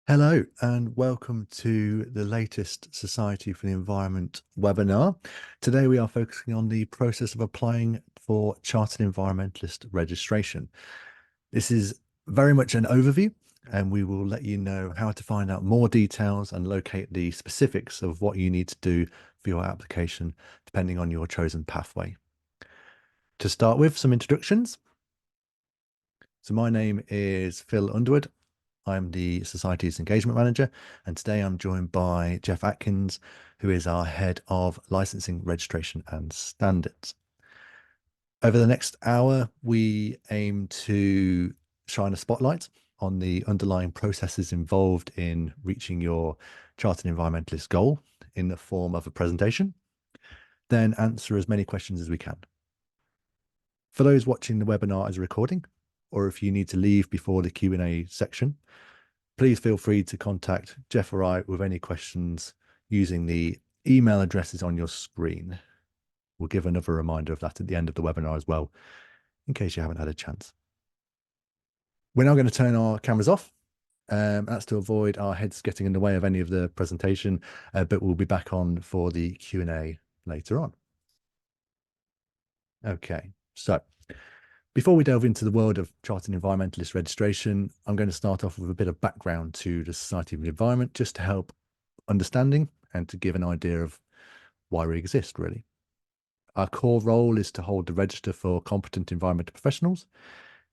Hello and welcome to the latest Society for the Environment webinar. Today we are focusing on the process of applying for Chartered Environmentalist registration. This is very much an overview, and we will let you know how to find out more details and locate the specifics of what you need to do for your application, depending on your chosen pathway. To start with, some introductions. So my name is Phil Underwood. I'm the Society's Engagement Manager, and today I'm joined by Jeff Atkins, who is our Head of Licensing, Registration and Standards. Over the next hour, we aim to shine a spotlight on the underlying processes involved in reaching your Chartered Environmentalist goal in the form of a presentation, then answer as many questions as we can. For those watching the webinar as a recording, or if you need to leave before the Q&A section, please feel free to contact Jeff or I with any questions using the email addresses on your screen. We'll give another reminder of that at the end of the webinar as well, in case you haven't had a chance. We're now going to turn our cameras off. That's to avoid our heads getting in the way of any of the presentation, but we'll be back on for the Q&A later on. Okay, so before we delve into the world of Chartered Environmentalist registration, I'm going to start off with a bit of background to the Society of the Environment, just to help understanding and to give an idea of why we exist, really. Our core role is to hold the register for competent environmental professionals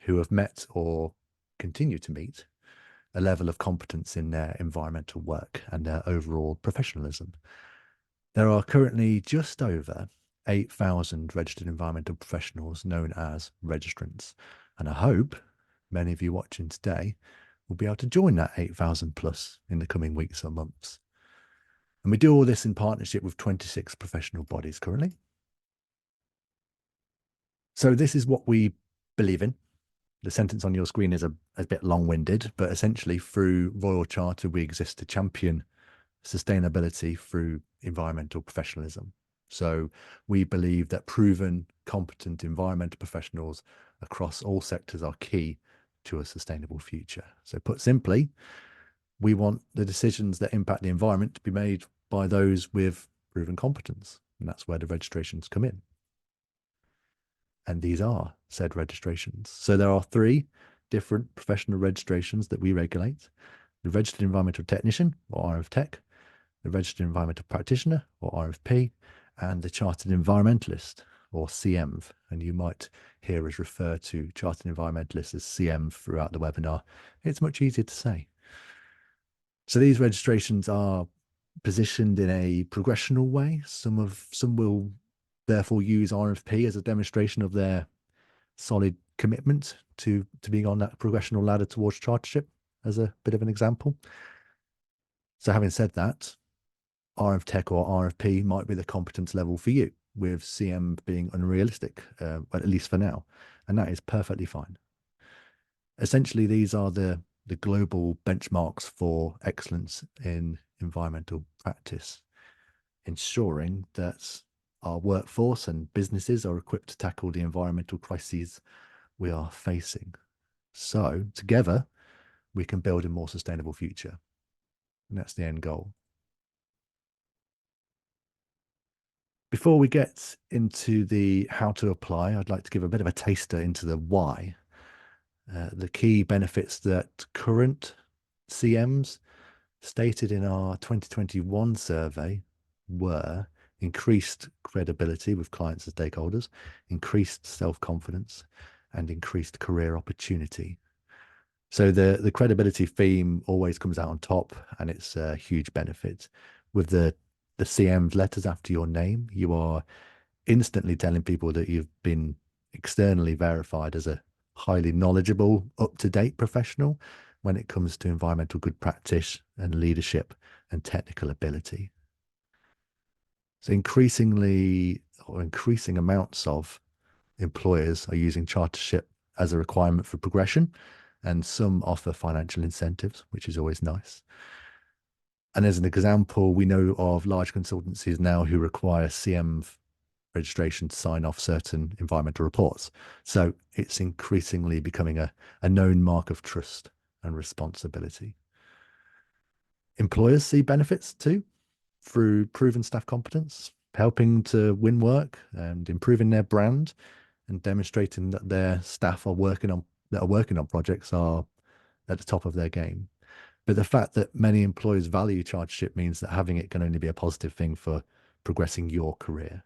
who have met or continue to meet a level of competence in their environmental work and their overall professionalism. There are currently just over 8,000 registered environmental professionals known as registrants, and I hope many of you watching today will be able to join that 8,000 plus in the coming weeks or months. And we do all this in partnership with 26 professional bodies currently. So this is what we believe in. The sentence on your screen is a bit long-winded, but essentially through Royal Charter, we exist to champion sustainability through environmental professionalism. So we believe that proven, competent environmental professionals across all sectors are key to a sustainable future. So put simply, we want the decisions that impact the environment to be made by those with proven competence. And that's where the registrations come in. And these are said registrations. So there are 3 different professional registrations that we regulate: the Registered Environmental Technician, or RFTech, the Registered Environmental Practitioner, or RFP, and the Chartered Environmentalist, or CEnv. And you might hear us refer to Chartered Environmentalist as CEnv throughout the webinar. It's much easier to say. So these registrations are positioned in a progressional way. Some will therefore use RFP as a demonstration of their solid commitment to being on that progressional ladder towards chartership, as a bit of an example. So having said that, RFTech or RFP might be the competence level for you, with CEnv being unrealistic, at least for now, and that is perfectly fine. Essentially, these are the global benchmarks for excellence in environmental practice, ensuring that our workforce and businesses are equipped to tackle the environmental crises we are facing. So together, we can build a more sustainable future. And that's the end goal. Before we get into the how to apply, I'd like to give a bit of a taster into the why. The key benefits that current CEnvs stated in our 2021 survey were increased credibility with clients and stakeholders, increased self-confidence, and increased career opportunity. So the credibility theme always comes out on top, and it's a huge benefit. With the CEnv letters after your name, you are instantly telling people that you've been externally verified as a highly knowledgeable, up-to-date professional when it comes to environmental good practice and leadership and technical ability. So increasing amounts of employers are using chartership as a requirement for progression, and some offer financial incentives, which is always nice. And as an example, we know of large consultancies now who require CEnv registration to sign off certain environmental reports. So it's increasingly becoming a known mark of trust and responsibility. Employers see benefits too through proven staff competence, helping to win work and improving their brand and demonstrating that their staff are working on projects are at the top of their game. But the fact that many employers value chartership means that having it can only be a positive thing for progressing your career.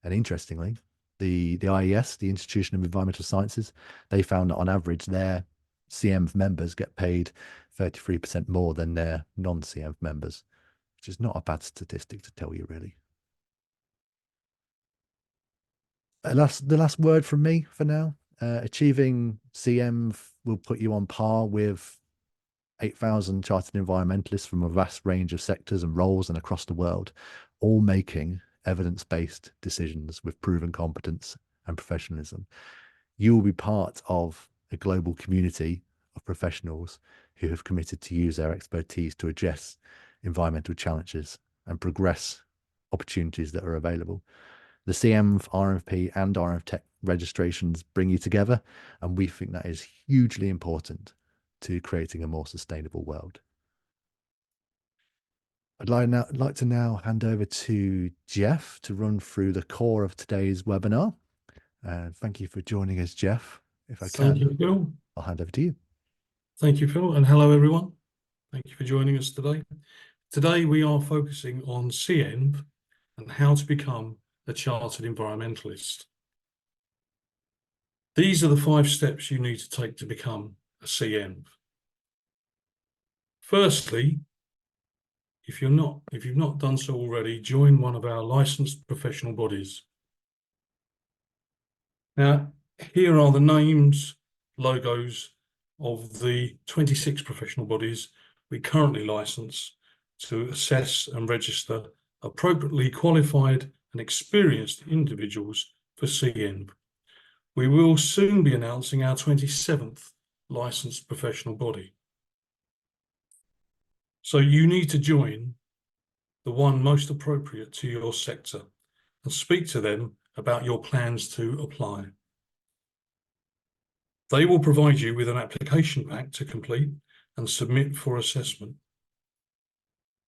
And interestingly, the IES, the Institution of Environmental Sciences, they found that on average their CEnv members get paid 33% more than their non-CEnv members, which is not a bad statistic to tell you, really. The last word from me for now. Achieving CEnv will put you on par with 8,000 chartered environmentalists from a vast range of sectors and roles and across the world, all making evidence-based decisions with proven competence and professionalism. You will be part of a global community of professionals who have committed to use their expertise to address environmental challenges and progress opportunities that are available. The CEnv, RMP and RMTech registrations bring you together, and we think that is hugely important to creating a more sustainable world. I'd like to now hand over to Jeff to run through the core of today's webinar. Thank you for joining us, Jeff. If I can, thank you, Phil. I'll hand over to you. Thank you, Phil, and hello, everyone. Thank you for joining us today. Today, we are focusing on CEnv and how to become a Chartered Environmentalist. These are the 5 steps you need to take to become a CEnv. Firstly, if you've not done so already, join one of our licensed professional bodies. Now, here are the names, logos of the 26 professional bodies we currently license to assess and register appropriately qualified and experienced individuals for CEnv. We will soon be announcing our 27th licensed professional body. So you need to join the one most appropriate to your sector and speak to them about your plans to apply. They will provide you with an application pack to complete and submit for assessment.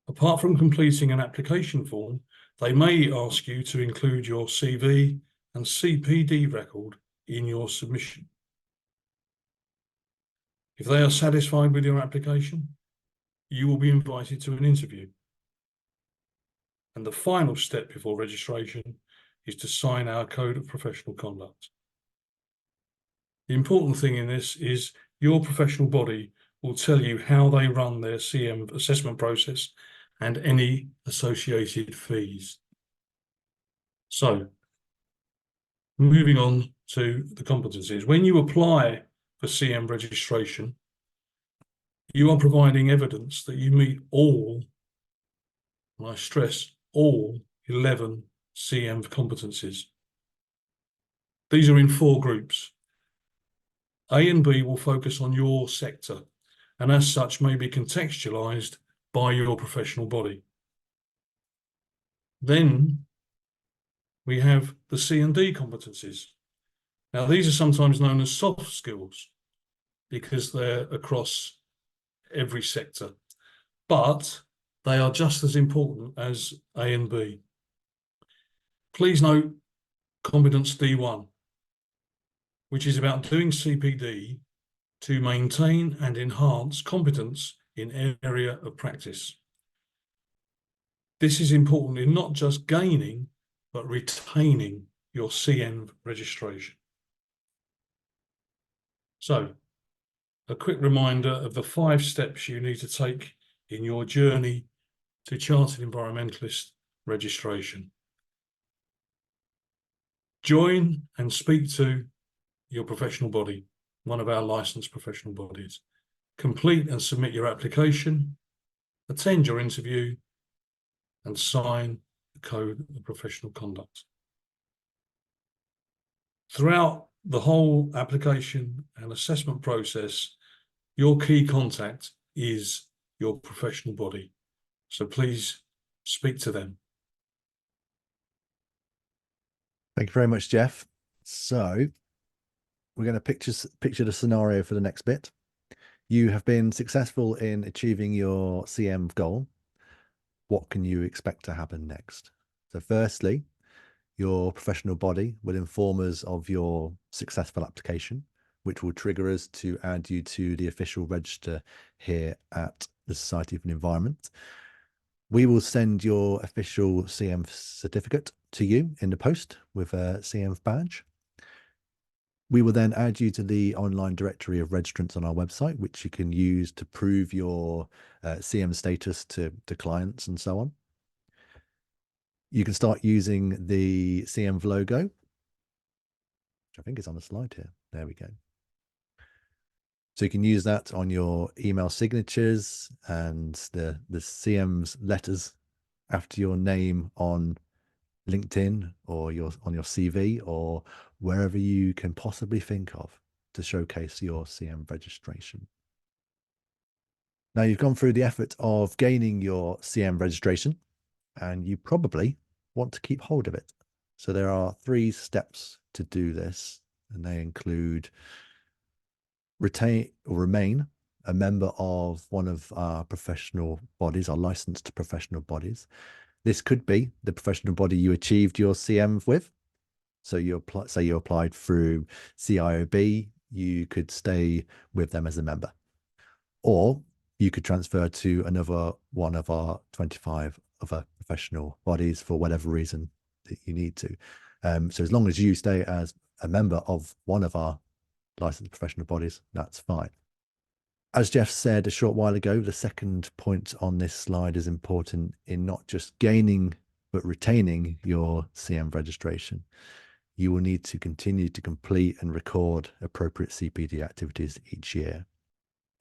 Apart from completing an application form, they may ask you to include your CV and CPD record in your submission. If they are satisfied with your application, you will be invited to an interview. And the final step before registration is to sign our Code of Professional Conduct. The important thing in this is your professional body will tell you how they run their CEnv assessment process and any associated fees. So, moving on to the competencies. When you apply for CEnv registration, you are providing evidence that you meet all, and I stress all, 11 CEnv competencies. These are in 4 groups. A and B will focus on your sector, and as such may be contextualized by your professional body. Then we have the C and D competencies. Now, these are sometimes known as soft skills because they're across every sector, but they are just as important as A and B. Please note competence D1, which is about doing CPD to maintain and enhance competence in area of practice. This is important in not just gaining, but retaining your CEnv registration. So, a quick reminder of the 5 steps you need to take in your journey to Chartered Environmentalist registration. Join and speak to your professional body, one of our licensed professional bodies. Complete and submit your application, attend your interview, and sign the Code of Professional Conduct. Throughout the whole application and assessment process, your key contact is your professional body. So please speak to them. Thank you very much, Jeff. So we're going to picture the scenario for the next bit. You have been successful in achieving your CEnv goal. What can you expect to happen next? So firstly, your professional body will inform us of your successful application, which will trigger us to add you to the official register here at the Society for the Environment. We will send your official CEnv certificate to you in the post with a CEnv badge. We will then add you to the online directory of registrants on our website, which you can use to prove your CEnv status to clients and so on. You can start using the CEnv logo, which I think is on the slide here. There we go. So you can use that on your email signatures and the CEnvs letters after your name on LinkedIn or on your CV or wherever you can possibly think of to showcase your CEnv registration. Now you've gone through the effort of gaining your CEnv registration and you probably want to keep hold of it. So there are 3 steps to do this, and they include retain or remain a member of one of our professional bodies, our licensed professional bodies. This could be the professional body you achieved your CEnv with. So say you applied through CIOB, you could stay with them as a member. Or you could transfer to another one of our 25 other professional bodies for whatever reason that you need to. So as long as you stay as a member of one of our licensed professional bodies, that's fine. As Jeff said a short while ago, the second point on this slide is important in not just gaining, but retaining your CEnv registration. You will need to continue to complete and record appropriate CPD activities each year.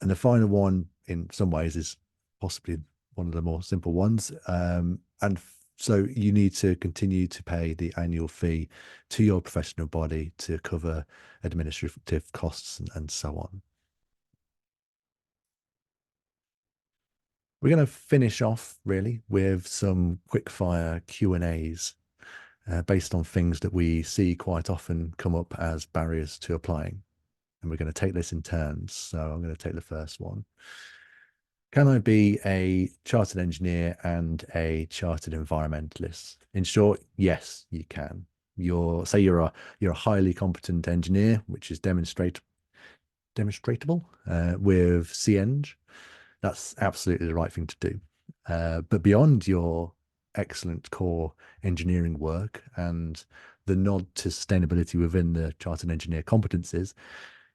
And the final one, in some ways, is possibly one of the more simple ones. So you need to continue to pay the annual fee to your professional body to cover administrative costs and so on. We're going to finish off really with some quick-fire Q&As based on things that we see quite often come up as barriers to applying. And we're going to take this in turns. So I'm going to take the first one. Can I be a chartered engineer and a chartered environmentalist? In short, yes, you can. You're a highly competent engineer, which is demonstratable with CEnv. That's absolutely the right thing to do. But beyond your excellent core engineering work and the nod to sustainability within the Chartered Engineer competences,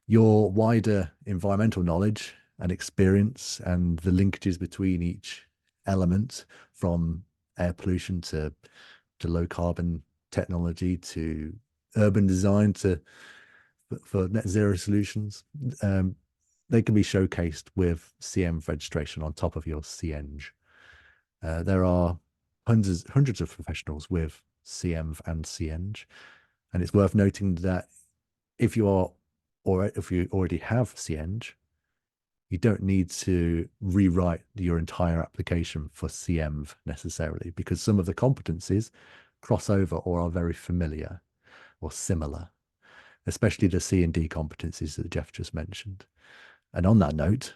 your wider environmental knowledge and experience and the linkages between each element, from air pollution to low carbon technology to urban design for net zero solutions, they can be showcased with CEnv registration on top of your CEnv. There are hundreds of professionals with CEnv and CEnv, and it's worth noting that if you already have CEnv, you don't need to rewrite your entire application for CEnv necessarily, because some of the competencies cross over or are very familiar or similar, especially the C and D competencies that Jeff just mentioned. And on that note,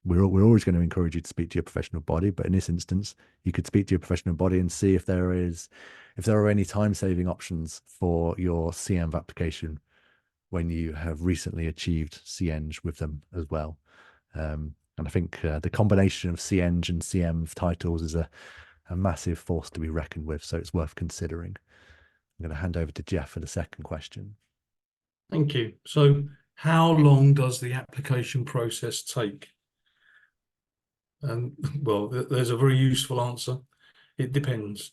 we're always going to encourage you to speak to your professional body, but in this instance, you could speak to your professional body and see if there are any time-saving options for your CEnv application when you have recently achieved CEnv with them as well. And I think the combination of CEnv and CEnv titles is a massive force to be reckoned with, so it's worth considering. I'm going to hand over to Jeff for the second question. Thank you. So how long does the application process take? And well, there's a very useful answer. It depends.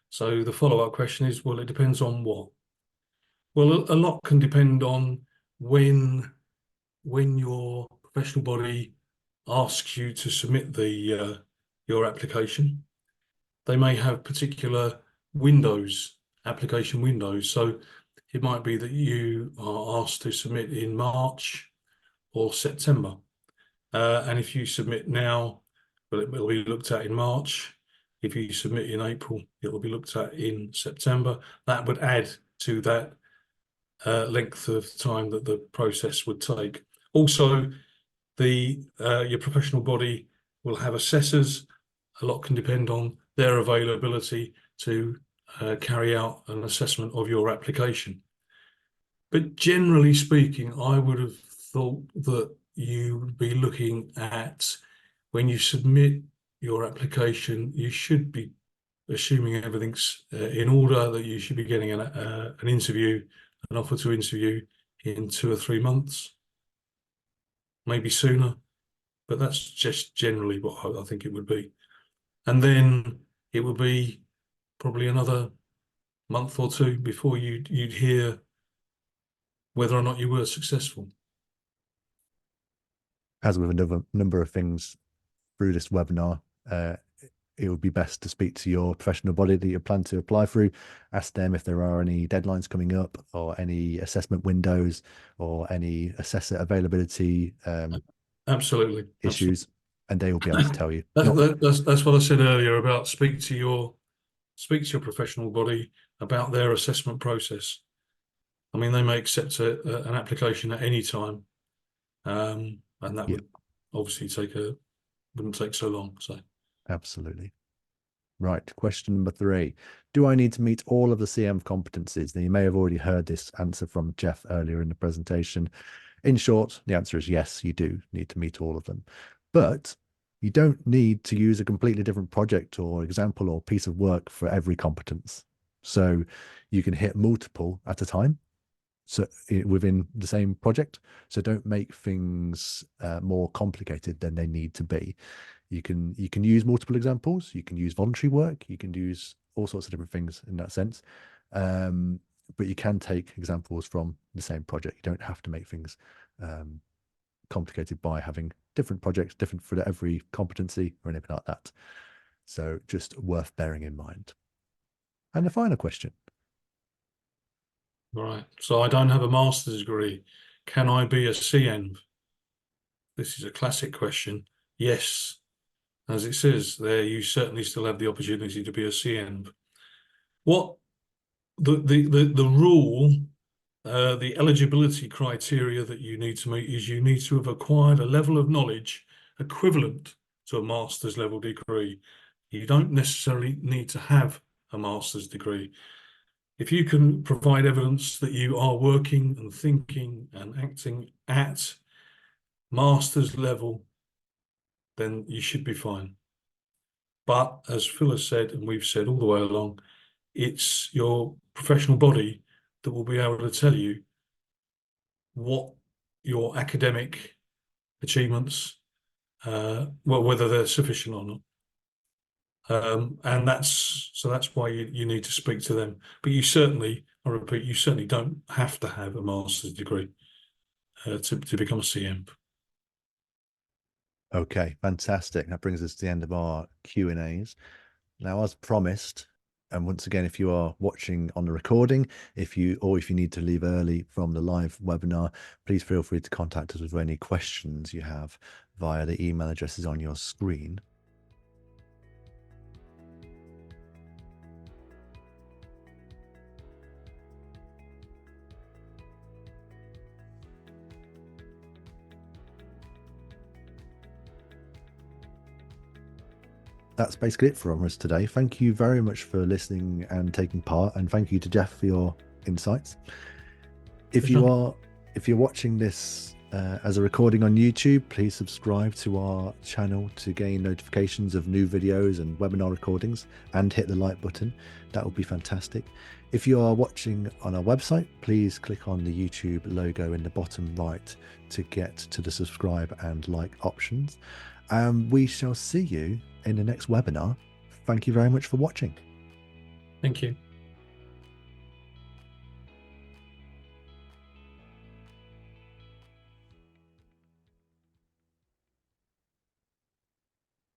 So the follow-up question is, well, it depends on what? Well, a lot can depend on when your professional body asks you to submit your application. They may have particular application windows. So it might be that you are asked to submit in March or September. And if you submit now, well, it will be looked at in March. If you submit in April, it will be looked at in September. That would add to that length of time that the process would take. Also, your professional body will have assessors. A lot can depend on their availability to carry out an assessment of your application. But generally speaking, I would have thought that you would be looking at, when you submit your application, you should be assuming everything's in order, that you should be getting an interview, an offer to interview in 2 or 3 months, maybe sooner. But that's just generally what I think it would be. And then it would be probably another month or two before you'd hear whether or not you were successful. As with another number of things through this webinar, it would be best to speak to your professional body that you plan to apply through. Ask them if there are any deadlines coming up, or any assessment windows, or any assessor availability Absolutely. issues, and they will be able to tell you. That's what I said earlier about speak to your professional body about their assessment process. I mean, they may accept an application at any time, and that would obviously wouldn't take so long. So, absolutely. Right. Question number 3. Do I need to meet all of the CEnv competencies? Now, you may have already heard this answer from Jeff earlier in the presentation. In short, the answer is yes, you do need to meet all of them. But you don't need to use a completely different project or example or piece of work for every competence. So you can hit multiple at a time, so within the same project. So don't make things more complicated than they need to be. You can use multiple examples, you can use voluntary work, you can use all sorts of different things in that sense. But you can take examples from the same project. You don't have to make things complicated by having different projects, different for every competency or anything like that. So just worth bearing in mind. And the final question. right. So I don't have a master's degree. Can I be a CEnv? This is a classic question. Yes. As it says there, you certainly still have the opportunity to be a CEnv. What the rule, the eligibility criteria that you need to meet is you need to have acquired a level of knowledge equivalent to a master's level degree. You don't necessarily need to have a master's degree. If you can provide evidence that you are working and thinking and acting at master's level, then you should be fine. But as Phil has said, and we've said all the way along, it's your professional body that will be able to tell you what your academic achievements, whether they're sufficient or not. And that's why you need to speak to them. But you certainly, I repeat, you certainly don't have to have a master's degree to become a CEnv. Okay, fantastic. That brings us to the end of our Q&As. Now, as promised, and once again, if you are watching on the recording, if you need to leave early from the live webinar, please feel free to contact us with any questions you have via the email addresses on your screen. That's basically it from us today. Thank you very much for listening and taking part, and thank you to Jeff for your insights. If you're watching this as a recording on YouTube, please subscribe to our channel to gain notifications of new videos and webinar recordings, and hit the like button. That would be fantastic. If you are watching on our website, please click on the YouTube logo in the bottom right to get to the subscribe and like options. We shall see you in the next webinar. Thank you very much for watching. Thank you.